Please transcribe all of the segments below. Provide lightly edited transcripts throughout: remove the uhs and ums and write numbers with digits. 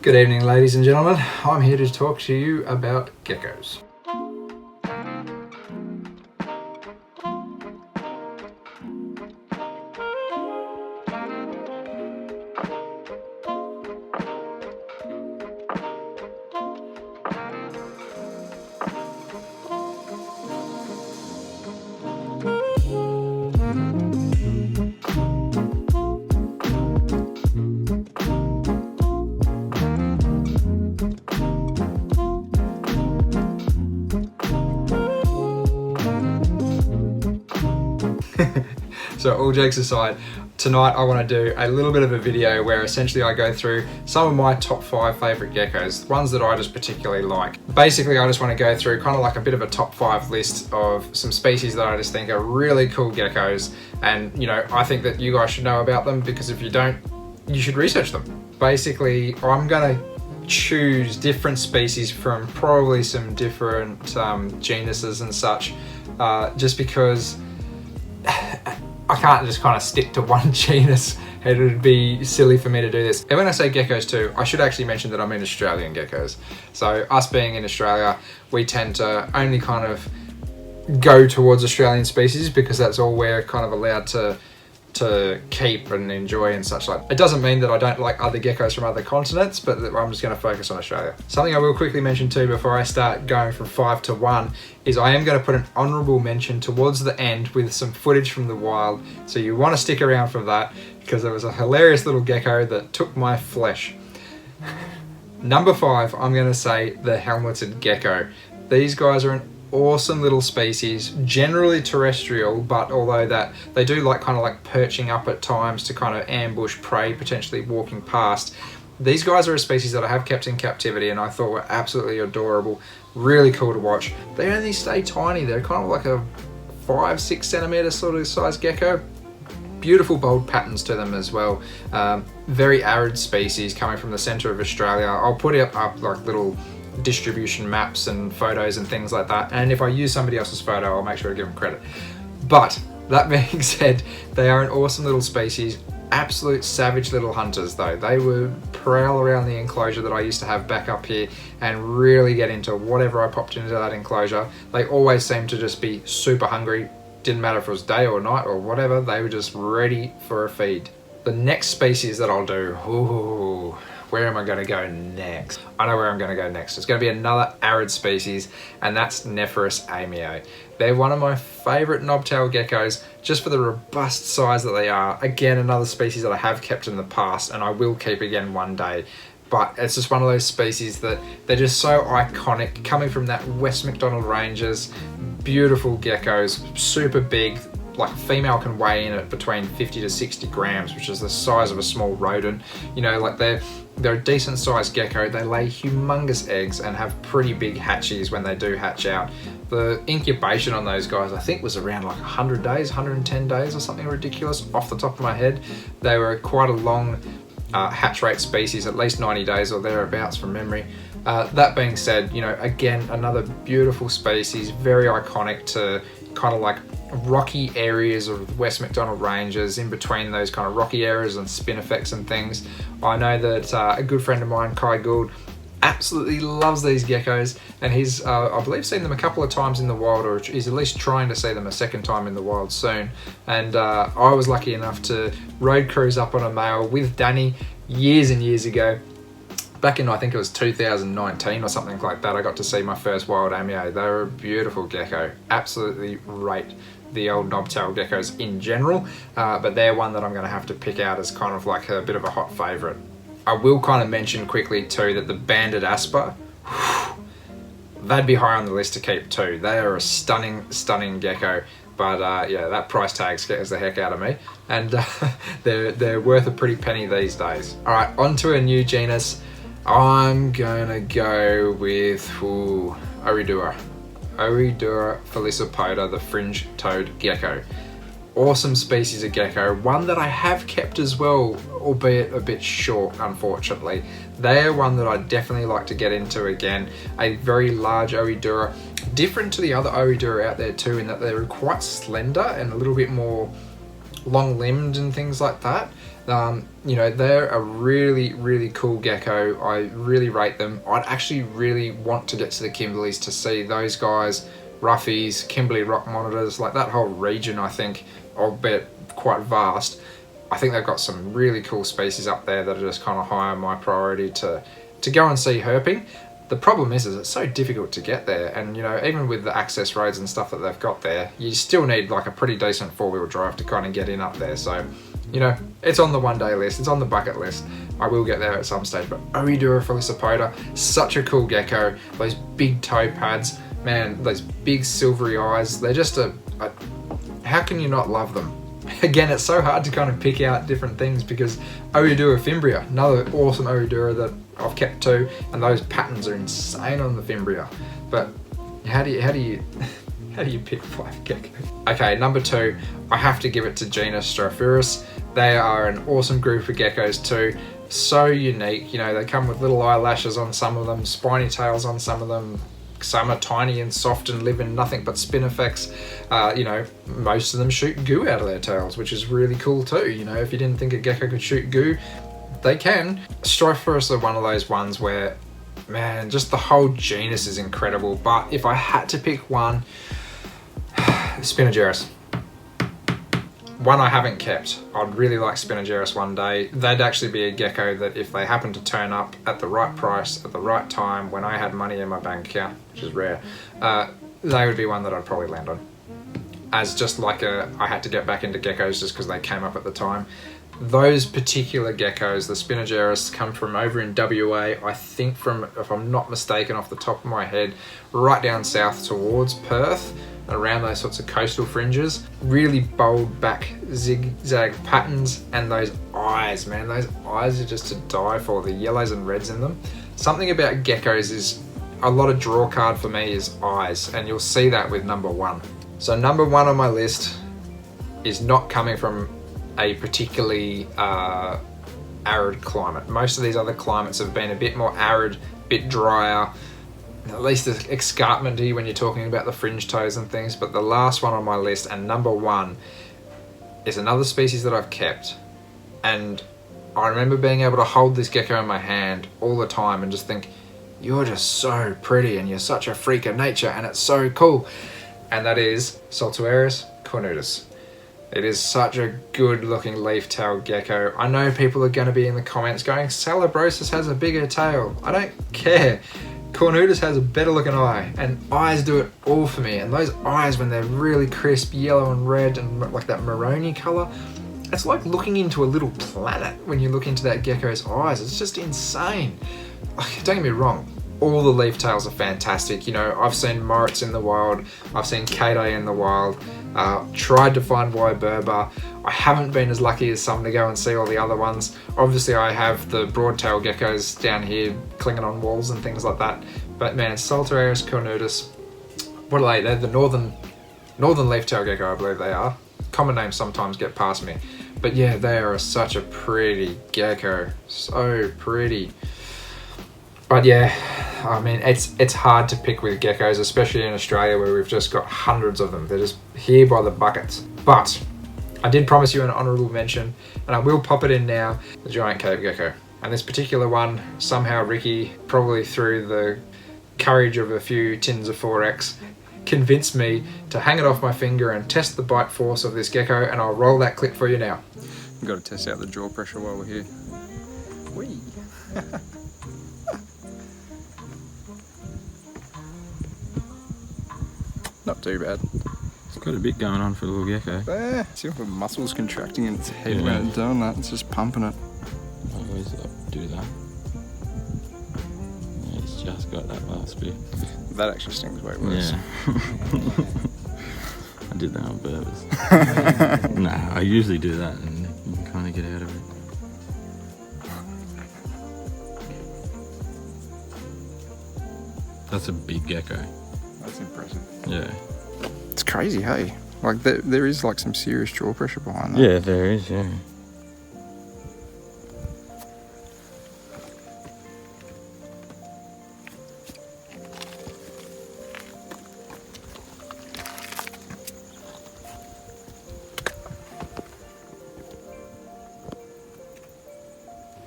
Good evening, ladies and gentlemen. I'm here to talk to you about geckos. So all jokes aside, tonight I want to do a little bit of a video where essentially I go through some of my top 5 favourite geckos, ones that I just particularly like. Basically, I just want to go through kind of like a bit of a top 5 list of some species that I just think are really cool geckos, and you know, I think that you guys should know about them, because if you don't, you should research them. Basically, I'm going to choose different species from probably some different genuses and such, just because I can't just kind of stick to one genus. It would be silly for me to do this. And when I say geckos too, I should actually mention that I mean Australian geckos. So us being in Australia, we tend to only kind of go towards Australian species because that's all we're kind of allowed to keep and enjoy and such like. It doesn't mean that I don't like other geckos from other continents, but I'm just going to focus on Australia. Something I will quickly mention too before I start going from 5 to 1 is I am going to put an honourable mention towards the end with some footage from the wild, so you want to stick around for that, because there was a hilarious little gecko that took my flesh. Number 5, I'm going to say the helmeted gecko. These guys are an awesome little species, generally terrestrial, but although that they do like kind of like perching up at times to kind of ambush prey potentially walking past. These guys are a species that I have kept in captivity and I thought were absolutely adorable, really cool to watch. They only stay tiny, they're kind of like a 5-6 centimeter sort of size gecko. Beautiful bold patterns to them as well. Very arid species coming from the center of Australia. I'll put up like little distribution maps and photos and things like that, and if I use somebody else's photo, I'll make sure to give them credit. But that being said, they are an awesome little species, absolute savage little hunters though. They would prowl around the enclosure that I used to have back up here and really get into whatever I popped into that enclosure. They always seemed to just be super hungry. Didn't matter if it was day or night or whatever, they were just ready for a feed. The next species that I'll do, where am I going to go next? I know where I'm going to go next. It's going to be another arid species, and that's Nephrurus amio. They're one of my favourite knobtail geckos, just for the robust size that they are. Again, another species that I have kept in the past, and I will keep again one day. But it's just one of those species that they're just so iconic, coming from that West MacDonald Ranges. Beautiful geckos, super big. Like a female can weigh in at between 50 to 60 grams, which is the size of a small rodent. You know, like they're a decent sized gecko. They lay humongous eggs and have pretty big hatchies when they do hatch out. The incubation on those guys, I think, was around like 100 days, 110 days or something ridiculous off the top of my head. They were quite a long hatch rate species, at least 90 days or thereabouts from memory. That being said, you know, again, another beautiful species, very iconic to kind of like rocky areas of West MacDonald Ranges, in between those kind of rocky areas and Spinifex and things. I know that a good friend of mine, Kai Gould, absolutely loves these geckos, and he's I believe seen them a couple of times in the wild, or he's at least trying to see them a second time in the wild soon. And I was lucky enough to road cruise up on a male with Danny years and years ago. Back in, I think it was 2019 or something like that, I got to see my first wild amio. They were a beautiful gecko. Absolutely rate the old knobtail geckos in general, but they're one that I'm going to have to pick out as kind of like a bit of a hot favourite. I will kind of mention quickly too that the banded asper, they'd be high on the list to keep too. They are a stunning, stunning gecko. But yeah, that price tag scares the heck out of me, and they're worth a pretty penny these days. All right, on to a new genus. I'm gonna go with Oridura felicipoda, the fringe-toed gecko. Awesome species of gecko, one that I have kept as well, albeit a bit short, unfortunately. They are one that I'd definitely like to get into again. A very large Oridura, different to the other Oridura out there too, in that they're quite slender and a little bit more long-limbed and things like that. They're a really, really cool gecko. I really rate them. I'd actually really want to get to the Kimberleys to see those guys, Roughies, Kimberley rock monitors, like that whole region, I think, albeit quite vast. I think they've got some really cool species up there that are just kind of high on my priority to go and see herping. The problem is it's so difficult to get there, and even with the access roads and stuff that they've got there, you still need like a pretty decent four-wheel drive to kind of get in up there. So it's on the one-day list, it's on the bucket list. I will get there at some stage. But Oedura felicipota, such a cool gecko. Those big toe pads, man, those big silvery eyes, they're just how can you not love them? Again, it's so hard to kind of pick out different things because Oedura fimbria, another awesome Oedura that I've kept too, and those patterns are insane on the fimbria. But how do you pick 5 geckos? Okay, number 2, I have to give it to genus Strophaurus. They are an awesome group of geckos too. So unique, they come with little eyelashes on some of them, spiny tails on some of them. Some are tiny and soft and live in nothing but Spinifex. Most of them shoot goo out of their tails, which is really cool too. If you didn't think a gecko could shoot goo, they can. Strophaurus are one of those ones where, man, just the whole genus is incredible. But if I had to pick one, Spinogerus. One I haven't kept. I'd really like Spinogerus one day. They'd actually be a gecko that if they happened to turn up at the right price, at the right time, when I had money in my bank account, which is rare, they would be one that I'd probably land on. As just like I had to get back into geckos just because they came up at the time. Those particular geckos, the Spinogerus, come from over in WA, I think from, if I'm not mistaken off the top of my head, right down south towards Perth, around those sorts of coastal fringes. Really bold back zigzag patterns, and those eyes, man, those eyes are just to die for, the yellows and reds in them. Something about geckos is a lot of draw card for me is eyes, and you'll see that with number 1. So number 1 on my list is not coming from a particularly arid climate. Most of these other climates have been a bit more arid, a bit drier, at least escarpmenty when you're talking about the fringe-toes and things. But the last one on my list, and number 1, is another species that I've kept. And I remember being able to hold this gecko in my hand all the time and just think, you're just so pretty and you're such a freak of nature and it's so cool. And that is Saltuarius cornutus. It is such a good looking leaf-tailed gecko. I know people are going to be in the comments going, Salabrosus has a bigger tail. I don't care. Cornutus has a better looking eye, and eyes do it all for me. And those eyes, when they're really crisp, yellow and red, and like that maroni colour, it's like looking into a little planet when you look into that gecko's eyes. It's just insane. Don't get me wrong, all the leaf tails are fantastic. I've seen Moritz in the wild, I've seen Kate in the wild, tried to find Wyberba. I haven't been as lucky as some to go and see all the other ones. Obviously I have the broad-tailed geckos down here clinging on walls and things like that. But man, Saltuarius cornutus, what are they? They're the northern leaf-tailed gecko, I believe they are. Common names sometimes get past me. But yeah, they are such a pretty gecko. So pretty. But yeah, I mean, it's hard to pick with geckos, especially in Australia where we've just got hundreds of them. They're just here by the buckets. But I did promise you an honourable mention, and I will pop it in now, the giant cave gecko. And this particular one, somehow Ricky, probably through the courage of a few tins of 4X, convinced me to hang it off my finger and test the bite force of this gecko, and I'll roll that clip for you now. We've got to test out the jaw pressure while we're here. Whee! Not too bad. It's got a bit going on for a little gecko. See if the muscle's contracting in its head when it's doing that. It's just pumping it. I always do that. Yeah, it's just got that last bit. That actually stings way worse. Yeah. I did that on purpose. Nah, I usually do that and you can kind of get out of it. That's a big gecko. That's impressive. Yeah. It's crazy, hey? Like, there is like some serious jaw pressure behind that. Yeah, there is, yeah.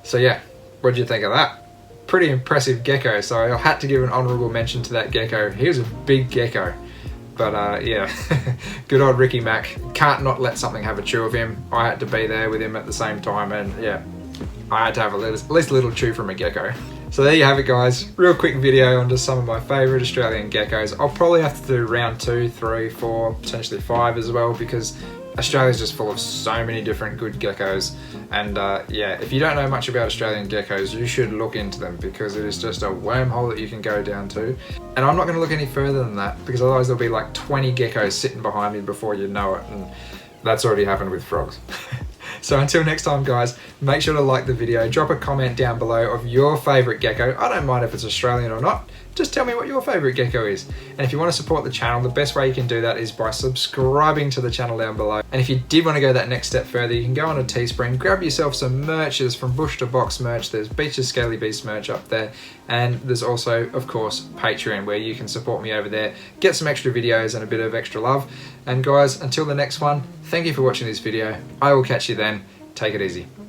So yeah, what do you think of that? Pretty impressive gecko, so I had to give an honourable mention to that gecko. He was a big gecko. But yeah, good old Ricky Mac. Can't not let something have a chew of him. I had to be there with him at the same time, and yeah, I had to have at least a little chew from a gecko. So there you have it, guys. Real quick video on just some of my favourite Australian geckos. I'll probably have to do round 2, 3, 4, potentially 5 as well, because Australia's just full of so many different good geckos. And yeah, if you don't know much about Australian geckos, you should look into them, because it is just a wormhole that you can go down to. And I'm not going to look any further than that, because otherwise there'll be like 20 geckos sitting behind me before you know it, and that's already happened with frogs. So until next time, guys, make sure to like the video, drop a comment down below of your favourite gecko. I don't mind if it's Australian or not, just tell me what your favourite gecko is. And if you want to support the channel, the best way you can do that is by subscribing to the channel down below. And if you did want to go that next step further, you can go on a Teespring, grab yourself some merches from Bush to Box merch. There's Beach's Scaly Beast merch up there. And there's also, of course, Patreon, where you can support me over there, get some extra videos and a bit of extra love. And guys, until the next one, thank you for watching this video. I will catch you then. Take it easy.